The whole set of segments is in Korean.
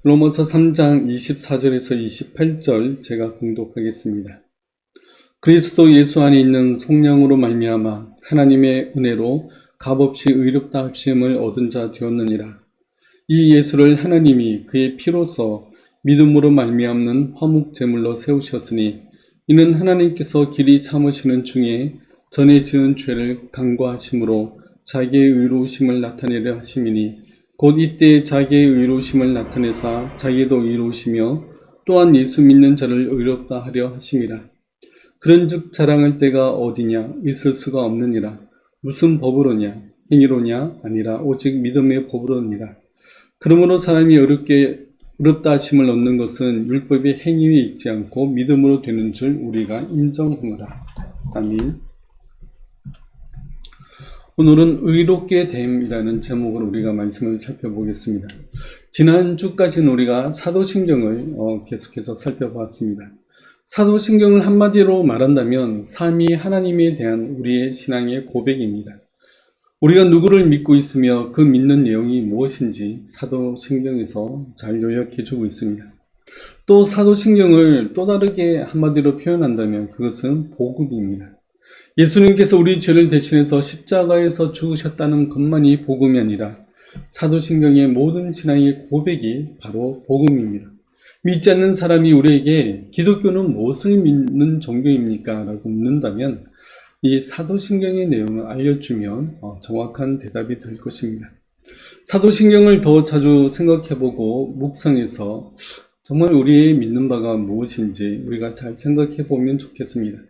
로마서 3장 24절에서 28절 제가 봉독하겠습니다. 그리스도 예수 안에 있는 성령으로 말미암아 하나님의 은혜로 값없이 의롭다 하심을 얻은 자 되었느니라. 이 예수를 하나님이 그의 피로써 믿음으로 말미암는 화목 제물로 세우셨으니 이는 하나님께서 길이 참으시는 중에 전에 지은 죄를 간과하심으로 자기의 의로우심을 나타내려 하심이니 곧 이때 자기의 의로우심을 나타내사 자기도 의로우시며 또한 예수 믿는 자를 의롭다 하려 하심이라. 그런즉 자랑할 때가 어디냐 있을 수가 없느니라. 무슨 법으로냐 행위로냐 아니라 오직 믿음의 법으로니라. 그러므로 사람이 의롭다 하심을 얻는 것은 율법의 행위에 있지 않고 믿음으로 되는 줄 우리가 인정하노라. 아멘. 오늘은 의롭게 됨이라는 제목으로 우리가 말씀을 살펴보겠습니다. 지난주까지는 우리가 사도신경을 계속해서 살펴보았습니다. 사도신경을 한마디로 말한다면 삼위 하나님에 대한 우리의 신앙의 고백입니다. 우리가 누구를 믿고 있으며 그 믿는 내용이 무엇인지 사도신경에서 잘 요약해주고 있습니다. 또 사도신경을 또 다르게 한마디로 표현한다면 그것은 복음입니다. 예수님께서 우리 죄를 대신해서 십자가에서 죽으셨다는 것만이 복음이 아니라 사도신경의 모든 신앙의 고백이 바로 복음입니다. 믿지 않는 사람이 우리에게 기독교는 무엇을 믿는 종교입니까? 라고 묻는다면 이 사도신경의 내용을 알려주면 정확한 대답이 될 것입니다. 사도신경을 더 자주 생각해보고 묵상해서 정말 우리의 믿는 바가 무엇인지 우리가 잘 생각해보면 좋겠습니다.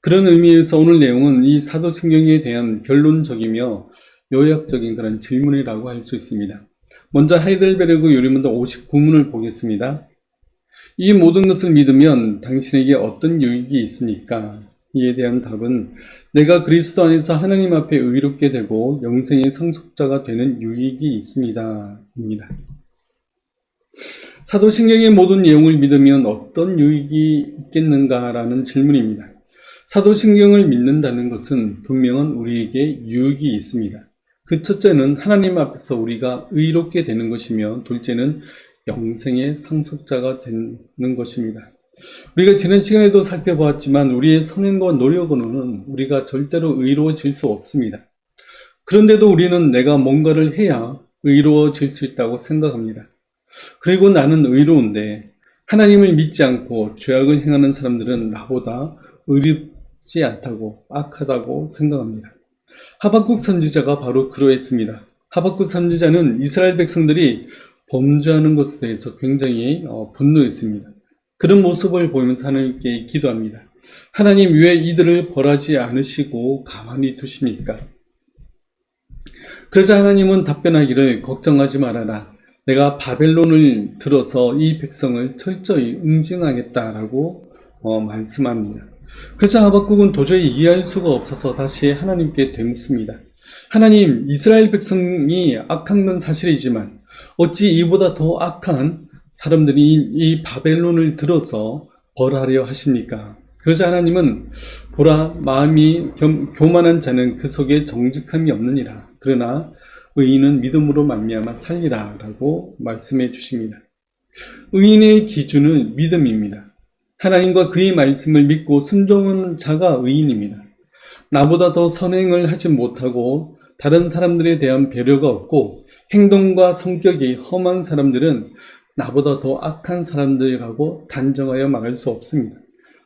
그런 의미에서 오늘 내용은 이 사도신경에 대한 결론적이며 요약적인 그런 질문이라고 할 수 있습니다. 먼저 하이델베르그 요리문답 59문을 보겠습니다. 이 모든 것을 믿으면 당신에게 어떤 유익이 있습니까? 이에 대한 답은 내가 그리스도 안에서 하나님 앞에 의롭게 되고 영생의 상속자가 되는 유익이 있습니다. 입니다. 사도신경의 모든 내용을 믿으면 어떤 유익이 있겠는가라는 질문입니다. 사도신경을 믿는다는 것은 분명한 우리에게 유익이 있습니다. 그 첫째는 하나님 앞에서 우리가 의롭게 되는 것이며 둘째는 영생의 상속자가 되는 것입니다. 우리가 지난 시간에도 살펴보았지만 우리의 선행과 노력으로는 우리가 절대로 의로워질 수 없습니다. 그런데도 우리는 내가 뭔가를 해야 의로워질 수 있다고 생각합니다. 그리고 나는 의로운데 하나님을 믿지 않고 죄악을 행하는 사람들은 나보다 의롭지 않다고 악하다고 생각합니다. 하박국 선지자가 바로 그러했습니다. 하박국 선지자는 이스라엘 백성들이 범죄하는 것에 대해서 굉장히 분노했습니다. 그런 모습을 보이면서 하나님께 기도합니다. 하나님 왜 이들을 벌하지 않으시고 가만히 두십니까? 그러자 하나님은 답변하기를 걱정하지 말아라. 내가 바벨론을 들어서 이 백성을 철저히 응징하겠다라고 말씀합니다. 그래서 하박국은 도저히 이해할 수가 없어서 다시 하나님께 되묻습니다. 하나님, 이스라엘 백성이 악한 건 사실이지만 어찌 이보다 더 악한 사람들이 이 바벨론을 들어서 벌하려 하십니까? 그러자 하나님은 보라, 마음이 교만한 자는 그 속에 정직함이 없느니라. 그러나 의인은 믿음으로 말미암아 살리라 라고 말씀해 주십니다. 의인의 기준은 믿음입니다. 하나님과 그의 말씀을 믿고 순종하는 자가 의인입니다. 나보다 더 선행을 하지 못하고 다른 사람들에 대한 배려가 없고 행동과 성격이 험한 사람들은 나보다 더 악한 사람들이라고 단정하여 말할 수 없습니다.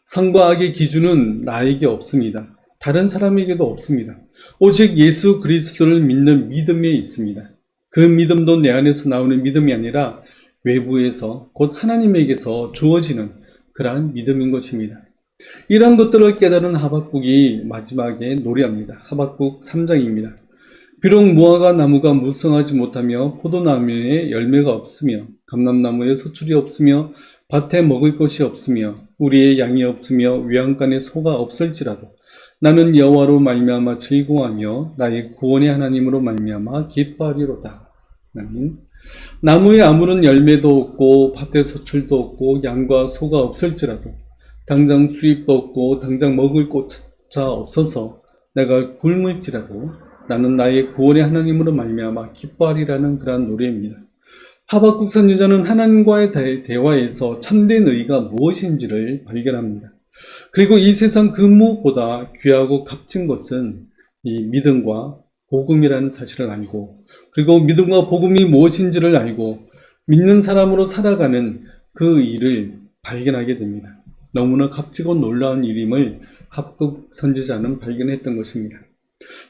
선과 악의 기준은 나에게 없습니다. 다른 사람에게도 없습니다. 오직 예수 그리스도를 믿는 믿음에 있습니다. 그 믿음도 내 안에서 나오는 믿음이 아니라 외부에서 곧 하나님에게서 주어지는 그러한 믿음인 것입니다. 이러한 것들을 깨달은 하박국이 마지막에 노래합니다. 하박국 3장입니다. 비록 무화과 나무가 무성하지 못하며 포도나무에 열매가 없으며 감람나무에 소출이 없으며 밭에 먹을 것이 없으며 우리의 양이 없으며 외양간에 소가 없을지라도 나는 여호와로 말미암아 즐거워하며 나의 구원의 하나님으로 말미암아 기뻐하리로다. 아멘. 나무에 아무런 열매도 없고 밭에 소출도 없고 양과 소가 없을지라도 당장 수입도 없고 당장 먹을 것조차 없어서 내가 굶을지라도 나는 나의 구원의 하나님으로 말미암아 기뻐하리라는 그러한 노래입니다. 하박국 선지자는 하나님과의 대화에서 참된 의가 무엇인지를 발견합니다. 그리고 이 세상 그 무엇보다 귀하고 값진 것은 이 믿음과 복음이라는 사실을 알고, 그리고 믿음과 복음이 무엇인지를 알고 믿는 사람으로 살아가는 그 일을 발견하게 됩니다. 너무나 값지고 놀라운 일임을 하박국 선지자는 발견했던 것입니다.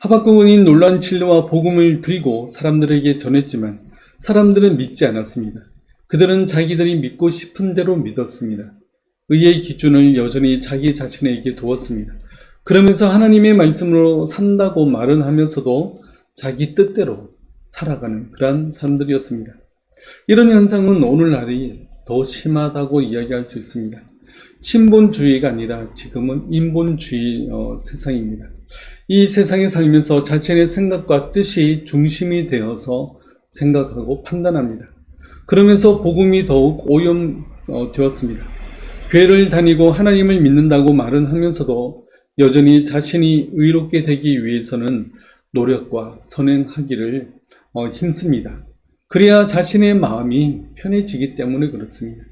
하박국은 이 놀라운 진리와 복음을 들고 사람들에게 전했지만 사람들은 믿지 않았습니다. 그들은 자기들이 믿고 싶은 대로 믿었습니다. 의의 기준을 여전히 자기 자신에게 두었습니다. 그러면서 하나님의 말씀으로 산다고 말은 하면서도 자기 뜻대로 살아가는 그러한 사람들이었습니다. 이런 현상은 오늘날이 더 심하다고 이야기할 수 있습니다. 신본주의가 아니라 지금은 인본주의 세상입니다. 이 세상에 살면서 자신의 생각과 뜻이 중심이 되어서 생각하고 판단합니다. 그러면서 복음이 더욱 오염되었습니다. 교회를 다니고 하나님을 믿는다고 말은 하면서도 여전히 자신이 의롭게 되기 위해서는 노력과 선행하기를 힘씁니다. 그래야 자신의 마음이 편해지기 때문에 그렇습니다.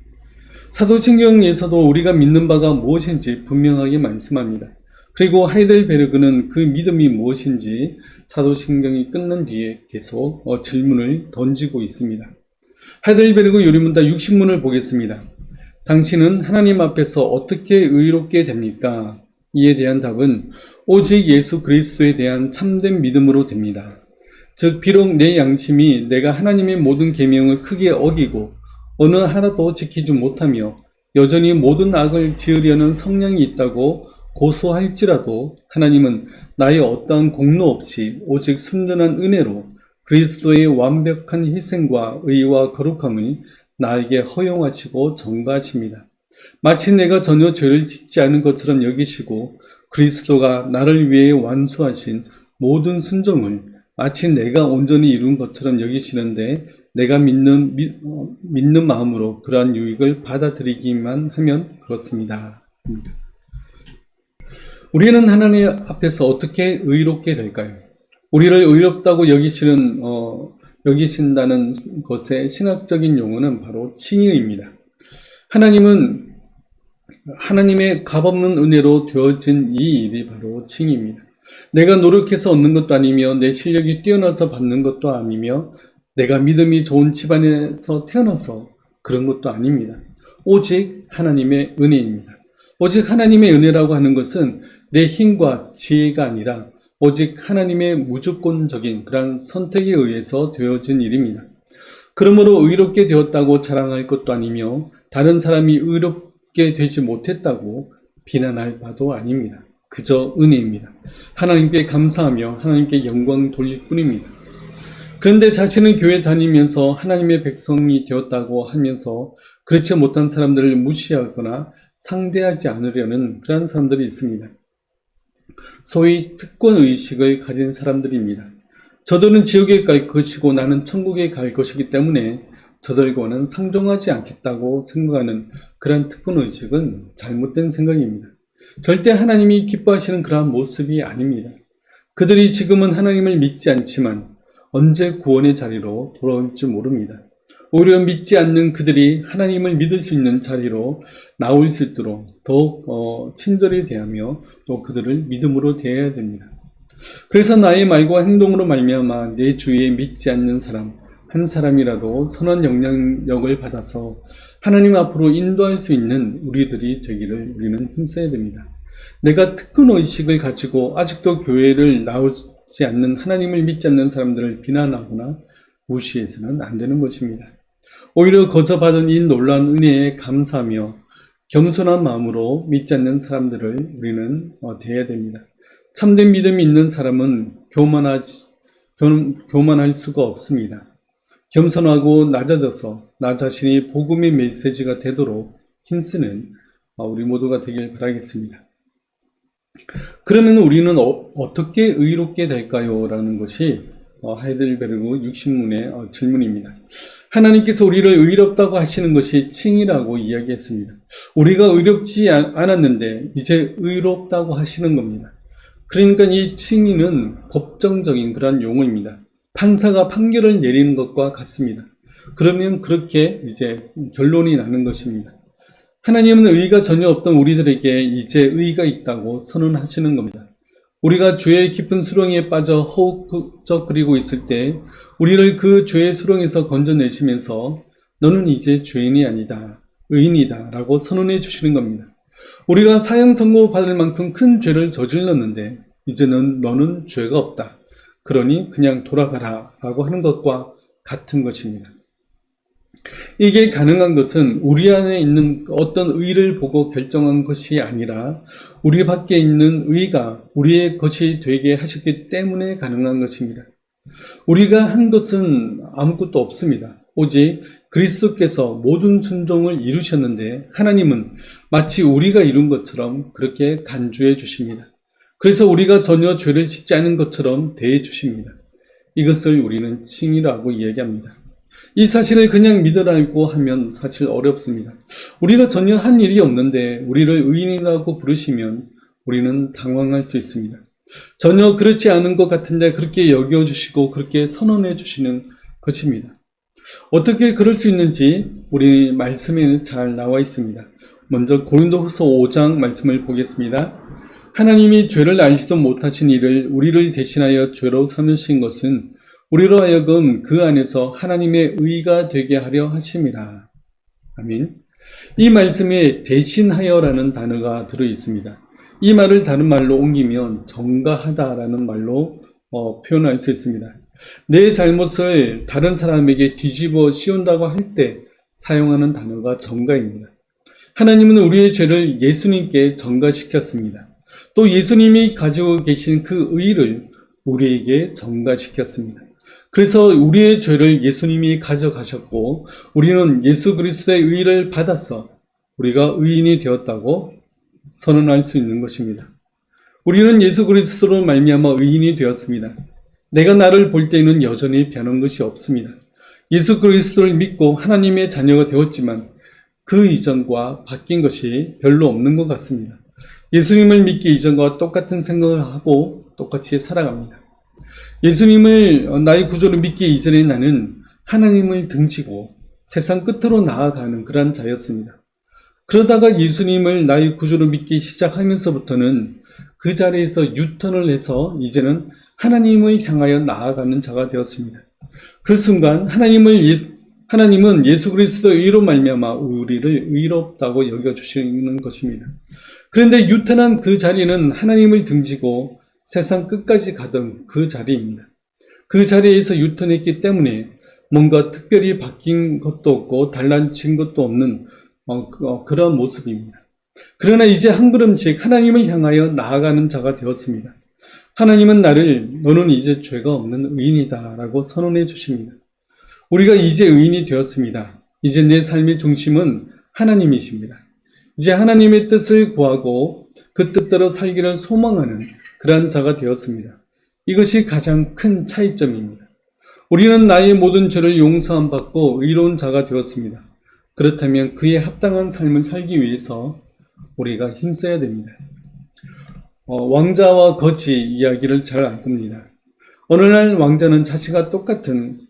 사도신경에서도 우리가 믿는 바가 무엇인지 분명하게 말씀합니다. 그리고 하이델베르그는 그 믿음이 무엇인지 사도신경이 끝난 뒤에 계속 질문을 던지고 있습니다. 하이델베르그 요리문답 60문을 보겠습니다. 당신은 하나님 앞에서 어떻게 의롭게 됩니까? 이에 대한 답은 오직 예수 그리스도에 대한 참된 믿음으로 됩니다. 즉 비록 내 양심이 내가 하나님의 모든 계명을 크게 어기고 어느 하나도 지키지 못하며 여전히 모든 악을 지으려는 성향이 있다고 고소할지라도 하나님은 나의 어떠한 공로 없이 오직 순전한 은혜로 그리스도의 완벽한 희생과 의와 거룩함을 나에게 허용하시고 전가하십니다. 마치 내가 전혀 죄를 짓지 않은 것처럼 여기시고 그리스도가 나를 위해 완수하신 모든 순종을 마치 내가 온전히 이룬 것처럼 여기시는데 내가 믿는 마음으로 그러한 유익을 받아들이기만 하면 그렇습니다. 우리는 하나님 앞에서 어떻게 의롭게 될까요? 우리를 의롭다고 여기신다는 것의 신학적인 용어는 바로 칭의입니다. 하나님은 하나님의 값없는 은혜로 되어진 이 일이 바로 칭의입니다. 내가 노력해서 얻는 것도 아니며 내 실력이 뛰어나서 받는 것도 아니며 내가 믿음이 좋은 집안에서 태어나서 그런 것도 아닙니다. 오직 하나님의 은혜입니다. 오직 하나님의 은혜라고 하는 것은 내 힘과 지혜가 아니라 오직 하나님의 무조건적인 그런 선택에 의해서 되어진 일입니다. 그러므로 의롭게 되었다고 자랑할 것도 아니며 다른 사람이 의롭게 되지 못했다고 비난할 바도 아닙니다. 그저 은혜입니다. 하나님께 감사하며 하나님께 영광 돌릴 뿐입니다. 그런데 자신은 교회 다니면서 하나님의 백성이 되었다고 하면서 그렇지 못한 사람들을 무시하거나 상대하지 않으려는 그런 사람들이 있습니다. 소위 특권의식을 가진 사람들입니다. 저들은 지옥에 갈 것이고 나는 천국에 갈 것이기 때문에 저들과는 상종하지 않겠다고 생각하는 그런 특권의식은 잘못된 생각입니다. 절대 하나님이 기뻐하시는 그러한 모습이 아닙니다. 그들이 지금은 하나님을 믿지 않지만 언제 구원의 자리로 돌아올지 모릅니다. 오히려 믿지 않는 그들이 하나님을 믿을 수 있는 자리로 나올 수 있도록 더욱 친절히 대하며 또 그들을 믿음으로 대해야 됩니다. 그래서 나의 말과 행동으로 말미암아 내 주위에 믿지 않는 사람 한 사람이라도 선한 영향력을 받아서 하나님 앞으로 인도할 수 있는 우리들이 되기를 우리는 힘써야 됩니다. 내가 특권의식을 가지고 아직도 교회를 나오지 않는 하나님을 믿지 않는 사람들을 비난하거나 무시해서는 안 되는 것입니다. 오히려 거저 받은 이 놀라운 은혜에 감사하며 겸손한 마음으로 믿지 않는 사람들을 우리는 대해야 됩니다. 참된 믿음이 있는 사람은 교만할 수가 없습니다. 겸손하고 낮아져서 나 자신이 복음의 메시지가 되도록 힘쓰는 우리 모두가 되길 바라겠습니다. 그러면 우리는 어떻게 의롭게 될까요? 라는 것이 하이델베르그 60문의 질문입니다. 하나님께서 우리를 의롭다고 하시는 것이 칭의라고 이야기했습니다. 우리가 의롭지 않았는데 이제 의롭다고 하시는 겁니다. 그러니까 이 칭의는 법정적인 그런 용어입니다. 판사가 판결을 내리는 것과 같습니다. 그러면 그렇게 이제 결론이 나는 것입니다. 하나님은 의가 전혀 없던 우리들에게 이제 의가 있다고 선언하시는 겁니다. 우리가 죄의 깊은 수렁에 빠져 허우적거리고 있을 때 우리를 그 죄의 수렁에서 건져내시면서 너는 이제 죄인이 아니다, 의인이다 라고 선언해 주시는 겁니다. 우리가 사형 선고 받을 만큼 큰 죄를 저질렀는데 이제는 너는 죄가 없다, 그러니 그냥 돌아가라 라고 하는 것과 같은 것입니다. 이게 가능한 것은 우리 안에 있는 어떤 의를 보고 결정한 것이 아니라 우리 밖에 있는 의가 우리의 것이 되게 하셨기 때문에 가능한 것입니다. 우리가 한 것은 아무것도 없습니다. 오직 그리스도께서 모든 순종을 이루셨는데 하나님은 마치 우리가 이룬 것처럼 그렇게 간주해 주십니다. 그래서 우리가 전혀 죄를 짓지 않은 것처럼 대해 주십니다. 이것을 우리는 칭의라고 이야기합니다. 이 사실을 그냥 믿으라고 하면 사실 어렵습니다. 우리가 전혀 한 일이 없는데 우리를 의인이라고 부르시면 우리는 당황할 수 있습니다. 전혀 그렇지 않은 것 같은데 그렇게 여겨주시고 그렇게 선언해 주시는 것입니다. 어떻게 그럴 수 있는지 우리 말씀에 잘 나와 있습니다. 먼저 고린도후서 5장 말씀을 보겠습니다. 하나님이 죄를 알지도 못하신 이를 우리를 대신하여 죄로 삼으신 것은 우리로 하여금 그 안에서 하나님의 의가 되게 하려 하심이라. 아멘. 이 말씀에 대신하여라는 단어가 들어 있습니다. 이 말을 다른 말로 옮기면 전가하다라는 말로 표현할 수 있습니다. 내 잘못을 다른 사람에게 뒤집어 씌운다고 할 때 사용하는 단어가 전가입니다. 하나님은 우리의 죄를 예수님께 전가시켰습니다. 또 예수님이 가지고 계신 그 의를 우리에게 전가시켰습니다. 그래서 우리의 죄를 예수님이 가져가셨고 우리는 예수 그리스도의 의를 받아서 우리가 의인이 되었다고 선언할 수 있는 것입니다. 우리는 예수 그리스도로 말미암아 의인이 되었습니다. 내가 나를 볼 때에는 여전히 변한 것이 없습니다. 예수 그리스도를 믿고 하나님의 자녀가 되었지만 그 이전과 바뀐 것이 별로 없는 것 같습니다. 예수님을 믿기 이전과 똑같은 생각을 하고 똑같이 살아갑니다. 예수님을 나의 구조로 믿기 이전에 나는 하나님을 등지고 세상 끝으로 나아가는 그런 자였습니다. 그러다가 예수님을 나의 구조로 믿기 시작하면서부터는 그 자리에서 유턴을 해서 이제는 하나님을 향하여 나아가는 자가 되었습니다. 그 순간 하나님은 예수 그리스도의 의로 말미암아 우리를 의롭다고 여겨주시는 것입니다. 그런데 유턴한 그 자리는 하나님을 등지고 세상 끝까지 가던 그 자리입니다. 그 자리에서 유턴했기 때문에 뭔가 특별히 바뀐 것도 없고 달라진 것도 없는 그런 모습입니다. 그러나 이제 한 걸음씩 하나님을 향하여 나아가는 자가 되었습니다. 하나님은 나를 너는 이제 죄가 없는 의인이다 라고 선언해 주십니다. 우리가 이제 의인이 되었습니다. 이제 내 삶의 중심은 하나님이십니다. 이제 하나님의 뜻을 구하고 그 뜻대로 살기를 소망하는 그러한 자가 되었습니다. 이것이 가장 큰 차이점입니다. 우리는 나의 모든 죄를 용서함 받고 의로운 자가 되었습니다. 그렇다면 그에 합당한 삶을 살기 위해서 우리가 힘써야 됩니다. 왕자와 거지 이야기를 잘 알 겁니다. 어느 날 왕자는 자신과 똑같은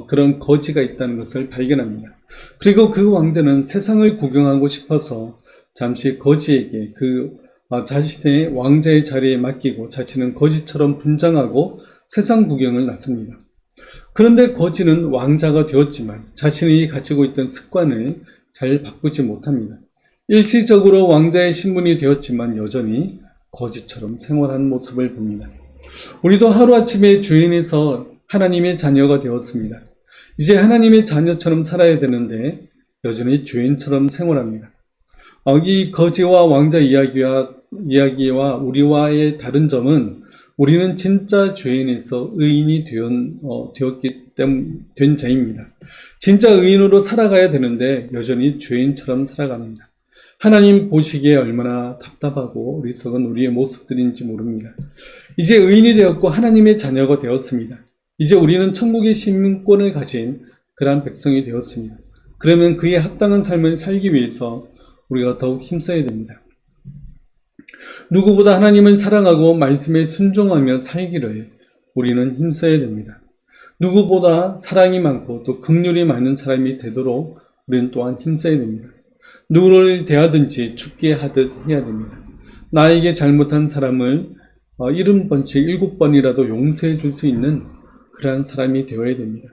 그런 거지가 있다는 것을 발견합니다. 그리고 그 왕자는 세상을 구경하고 싶어서 잠시 거지에게 자신의 왕자의 자리에 맡기고 자신은 거지처럼 분장하고 세상 구경을 나섭니다. 그런데 거지는 왕자가 되었지만 자신이 가지고 있던 습관을 잘 바꾸지 못합니다. 일시적으로 왕자의 신분이 되었지만 여전히 거지처럼 생활하는 모습을 봅니다. 우리도 하루아침에 죄인에서 하나님의 자녀가 되었습니다. 이제 하나님의 자녀처럼 살아야 되는데 여전히 죄인처럼 생활합니다. 이 거지와 왕자 이야기와 우리와의 다른 점은 우리는 진짜 죄인에서 의인이 된 자입니다. 진짜 의인으로 살아가야 되는데 여전히 죄인처럼 살아갑니다. 하나님 보시기에 얼마나 답답하고 어리석은 우리의 모습들인지 모릅니다. 이제 의인이 되었고 하나님의 자녀가 되었습니다. 이제 우리는 천국의 시민권을 가진 그러한 백성이 되었습니다. 그러면 그에 합당한 삶을 살기 위해서 우리가 더욱 힘써야 됩니다. 누구보다 하나님을 사랑하고 말씀에 순종하며 살기를 우리는 힘써야 됩니다. 누구보다 사랑이 많고 또 긍휼이 많은 사람이 되도록 우리는 또한 힘써야 됩니다. 누구를 대하든지 죽게 하듯 해야 됩니다. 나에게 잘못한 사람을 70번씩 7번이라도 용서해 줄 수 있는 그러한 사람이 되어야 됩니다.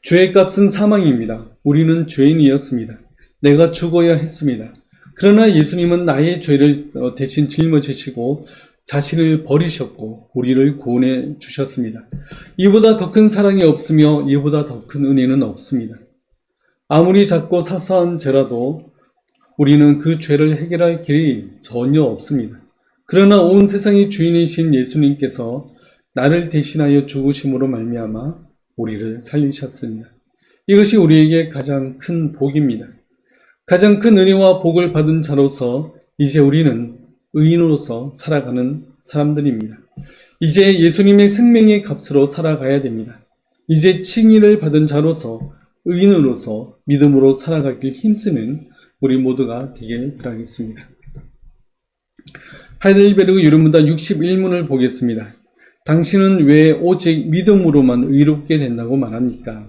죄의 값은 사망입니다. 우리는 죄인이었습니다. 내가 죽어야 했습니다. 그러나 예수님은 나의 죄를 대신 짊어지시고 자신을 버리셨고 우리를 구원해 주셨습니다. 이보다 더 큰 사랑이 없으며 이보다 더 큰 은혜는 없습니다. 아무리 작고 사소한 죄라도 우리는 그 죄를 해결할 길이 전혀 없습니다. 그러나 온 세상의 주인이신 예수님께서 나를 대신하여 죽으심으로 말미암아 우리를 살리셨습니다. 이것이 우리에게 가장 큰 복입니다. 가장 큰 은혜와 복을 받은 자로서 이제 우리는 의인으로서 살아가는 사람들입니다. 이제 예수님의 생명의 값으로 살아가야 됩니다. 이제 칭의를 받은 자로서 의인으로서 믿음으로 살아가길 힘쓰는 우리 모두가 되길 바라겠습니다. 하이델베르그 유료문답 61문을 보겠습니다. 당신은 왜 오직 믿음으로만 의롭게 된다고 말합니까?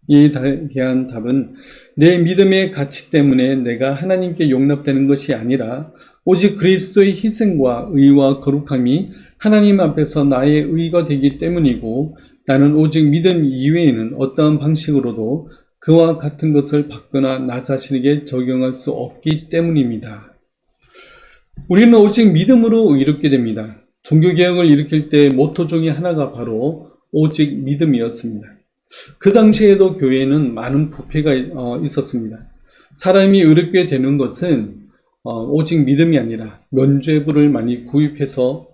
이에 대한 답은 내 믿음의 가치 때문에 내가 하나님께 용납되는 것이 아니라 오직 그리스도의 희생과 의와 거룩함이 하나님 앞에서 나의 의가 되기 때문이고 나는 오직 믿음 이외에는 어떠한 방식으로도 그와 같은 것을 받거나 나 자신에게 적용할 수 없기 때문입니다. 우리는 오직 믿음으로 의롭게 됩니다. 종교개혁을 일으킬 때 모토 중에 하나가 바로 오직 믿음이었습니다. 그 당시에도 교회에는 많은 부패가 있었습니다. 사람이 의롭게 되는 것은 오직 믿음이 아니라 면죄부를 많이 구입해서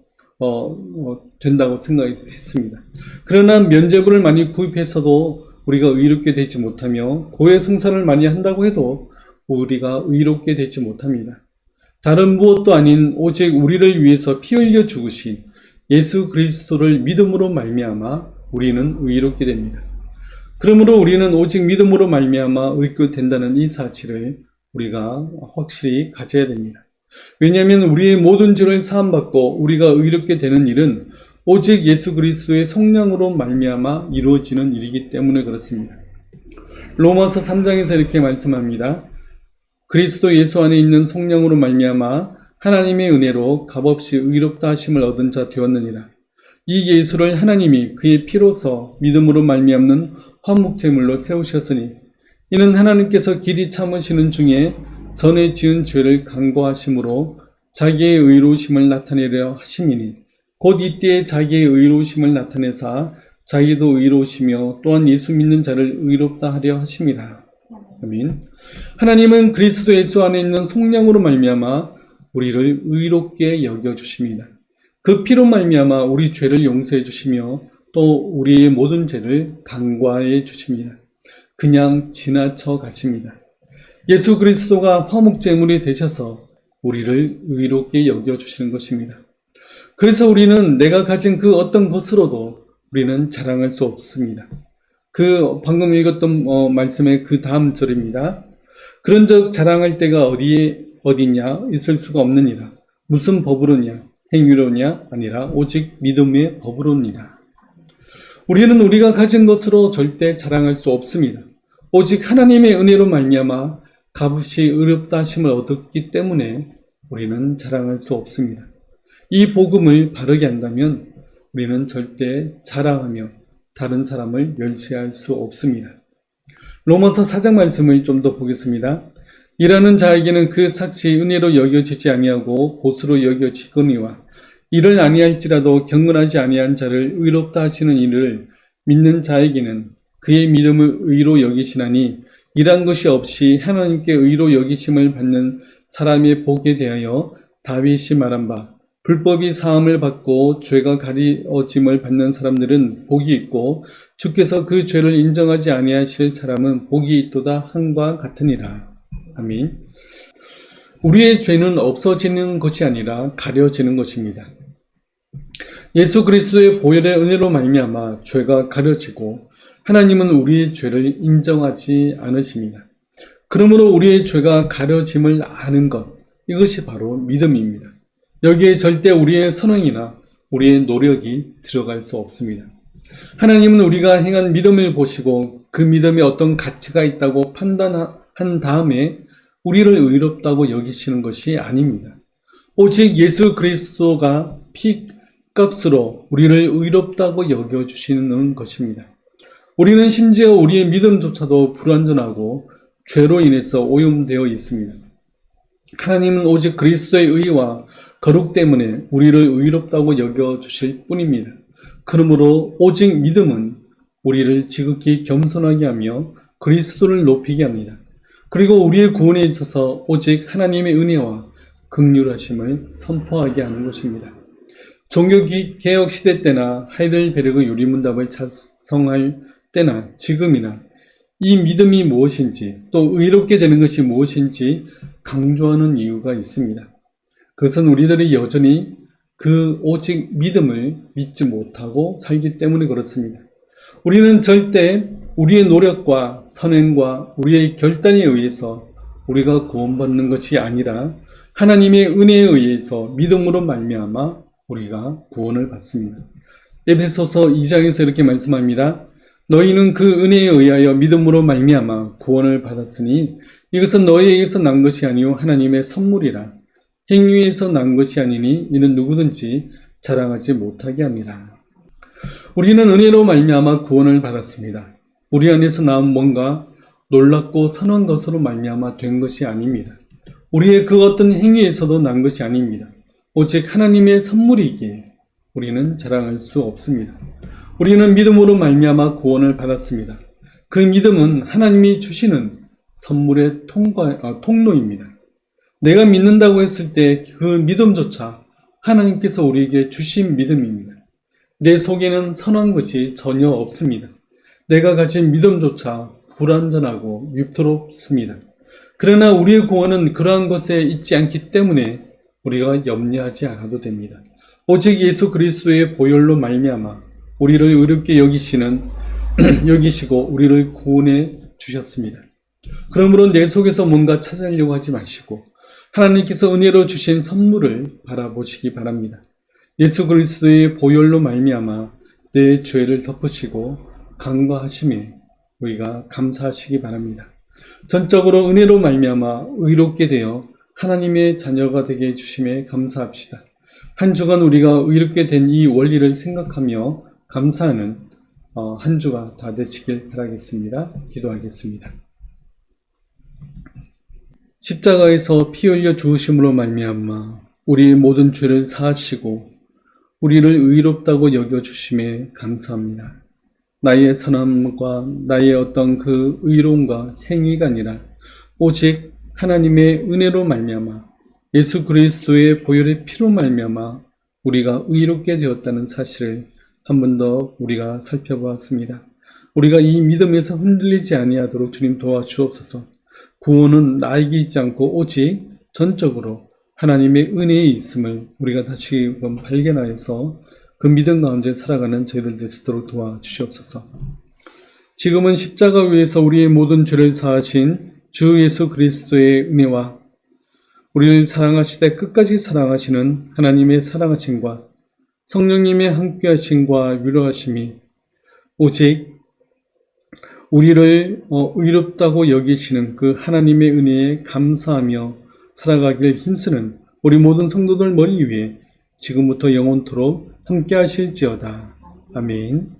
된다고 생각했습니다. 그러나 면죄부를 많이 구입해서도 우리가 의롭게 되지 못하며 고해 성사를 많이 한다고 해도 우리가 의롭게 되지 못합니다. 다른 무엇도 아닌 오직 우리를 위해서 피 흘려 죽으신 예수 그리스도를 믿음으로 말미암아 우리는 의롭게 됩니다. 그러므로 우리는 오직 믿음으로 말미암아 의롭게 된다는 이 사실을 우리가 확실히 가져야 됩니다. 왜냐하면 우리의 모든 죄를 사함받고 우리가 의롭게 되는 일은 오직 예수 그리스도의 성령으로 말미암아 이루어지는 일이기 때문에 그렇습니다. 로마서 3장에서 이렇게 말씀합니다. 그리스도 예수 안에 있는 성령으로 말미암아 하나님의 은혜로 값없이 의롭다 하심을 얻은 자 되었느니라. 이 예수를 하나님이 그의 피로서 믿음으로 말미암는 화목제물로 세우셨으니 이는 하나님께서 길이 참으시는 중에 전에 지은 죄를 간과하심으로 자기의 의로우심을 나타내려 하심이니 곧 이때에 자기의 의로우심을 나타내사 자기도 의로우시며 또한 예수 믿는 자를 의롭다 하려 하심이라. 아멘. 하나님은 그리스도 예수 안에 있는 성령으로 말미암아 우리를 의롭게 여겨주십니다. 그 피로 말미암아 우리 죄를 용서해 주시며 또 우리의 모든 죄를 간과해 주십니다. 그냥 지나쳐 가십니다. 예수 그리스도가 화목제물이 되셔서 우리를 의롭게 여겨주시는 것입니다. 그래서 우리는 내가 가진 그 어떤 것으로도 우리는 자랑할 수 없습니다. 그 방금 읽었던 말씀의 그 다음 절입니다. 그런즉 자랑할 때가 어디냐 있을 수가 없느니라. 무슨 법으로냐 행위로냐 아니라 오직 믿음의 법으로니라. 우리는 우리가 가진 것으로 절대 자랑할 수 없습니다. 오직 하나님의 은혜로 말미암아 값없이 의롭다 하심을 얻었기 때문에 우리는 자랑할 수 없습니다. 이 복음을 바르게 한다면 우리는 절대 자랑하며 다른 사람을 멸시할 수 없습니다. 로마서 4장 말씀을 좀 더 보겠습니다. 일하는 자에게는 그 삭시 은혜로 여겨지지 아니하고 보수로 여겨지거니와 이를 아니할지라도 경건하지 아니한 자를 의롭다 하시는 이를 믿는 자에게는 그의 믿음을 의로 여기시나니 일한 것이 없이 하나님께 의로 여기심을 받는 사람의 복에 대하여 다윗이 말한 바 불법이 사함을 받고 죄가 가리어짐을 받는 사람들은 복이 있고 주께서 그 죄를 인정하지 아니하실 사람은 복이 있도다 함과 같으니라. 아멘. 우리의 죄는 없어지는 것이 아니라 가려지는 것입니다. 예수 그리스도의 보혈의 은혜로 말미암아 죄가 가려지고 하나님은 우리의 죄를 인정하지 않으십니다. 그러므로 우리의 죄가 가려짐을 아는 것, 이것이 바로 믿음입니다. 여기에 절대 우리의 선행이나 우리의 노력이 들어갈 수 없습니다. 하나님은 우리가 행한 믿음을 보시고 그 믿음에 어떤 가치가 있다고 판단한 다음에 우리를 의롭다고 여기시는 것이 아닙니다. 오직 예수 그리스도가 피값으로 우리를 의롭다고 여겨주시는 것입니다. 우리는 심지어 우리의 믿음조차도 불완전하고 죄로 인해서 오염되어 있습니다. 하나님은 오직 그리스도의 의와 거룩 때문에 우리를 의롭다고 여겨주실 뿐입니다. 그러므로 오직 믿음은 우리를 지극히 겸손하게 하며 그리스도를 높이게 합니다. 그리고 우리의 구원에 있어서 오직 하나님의 은혜와 긍휼하심을 선포하게 하는 것입니다. 종교개혁 시대 때나 하이델베르그 유리문답을 작성할 때나 지금이나 이 믿음이 무엇인지 또 의롭게 되는 것이 무엇인지 강조하는 이유가 있습니다. 그것은 우리들이 여전히 그 오직 믿음을 믿지 못하고 살기 때문에 그렇습니다. 우리는 절대 우리의 노력과 선행과 우리의 결단에 의해서 우리가 구원받는 것이 아니라 하나님의 은혜에 의해서 믿음으로 말미암아 우리가 구원을 받습니다. 에베소서 2장에서 이렇게 말씀합니다. 너희는 그 은혜에 의하여 믿음으로 말미암아 구원을 받았으니 이것은 너희에게서 난 것이 아니요 하나님의 선물이라. 행위에서 난 것이 아니니 이는 누구든지 자랑하지 못하게 합니다. 우리는 은혜로 말미암아 구원을 받았습니다. 우리 안에서 나온 뭔가 놀랍고 선한 것으로 말미암아 된 것이 아닙니다. 우리의 그 어떤 행위에서도 난 것이 아닙니다. 오직 하나님의 선물이기에 우리는 자랑할 수 없습니다. 우리는 믿음으로 말미암아 구원을 받았습니다. 그 믿음은 하나님이 주시는 선물의 통로입니다. 내가 믿는다고 했을 때 그 믿음조차 하나님께서 우리에게 주신 믿음입니다. 내 속에는 선한 것이 전혀 없습니다. 내가 가진 믿음조차 불완전하고 위태롭습니다. 그러나 우리의 구원은 그러한 것에 있지 않기 때문에 우리가 염려하지 않아도 됩니다. 오직 예수 그리스도의 보혈로 말미암아 우리를 의롭게 여기시고 우리를 구원해 주셨습니다. 그러므로 내 속에서 뭔가 찾으려고 하지 마시고 하나님께서 은혜로 주신 선물을 바라보시기 바랍니다. 예수 그리스도의 보혈로 말미암아 내 죄를 덮으시고 간과하심에 우리가 감사하시기 바랍니다. 전적으로 은혜로 말미암아 의롭게 되어 하나님의 자녀가 되게 해주심에 감사합시다. 한 주간 우리가 의롭게 된 이 원리를 생각하며 감사하는 한 주가 다 되시길 바라겠습니다. 기도하겠습니다. 십자가에서 피 흘려 죽으심으로 말미암아 우리의 모든 죄를 사하시고 우리를 의롭다고 여겨주심에 감사합니다. 나의 선함과 나의 어떤 그 의로움과 행위가 아니라 오직 하나님의 은혜로 말미암아 예수 그리스도의 보혈의 피로 말미암아 우리가 의롭게 되었다는 사실을 한 번 더 우리가 살펴보았습니다. 우리가 이 믿음에서 흔들리지 아니하도록 주님 도와주옵소서. 구원은 나에게 있지 않고 오직 전적으로 하나님의 은혜에 있음을 우리가 다시금 발견하여서 그 믿음 가운데 살아가는 저희들 되시도록 도와주시옵소서. 지금은 십자가 위에서 우리의 모든 죄를 사하신 주 예수 그리스도의 은혜와 우리를 사랑하시되 끝까지 사랑하시는 하나님의 사랑하심과 성령님의 함께하심과 위로하심이 오직 우리를 의롭다고 여기시는 그 하나님의 은혜에 감사하며 살아가길 힘쓰는 우리 모든 성도들 머리 위에 지금부터 영원토록 함께 하실지어다. 아멘.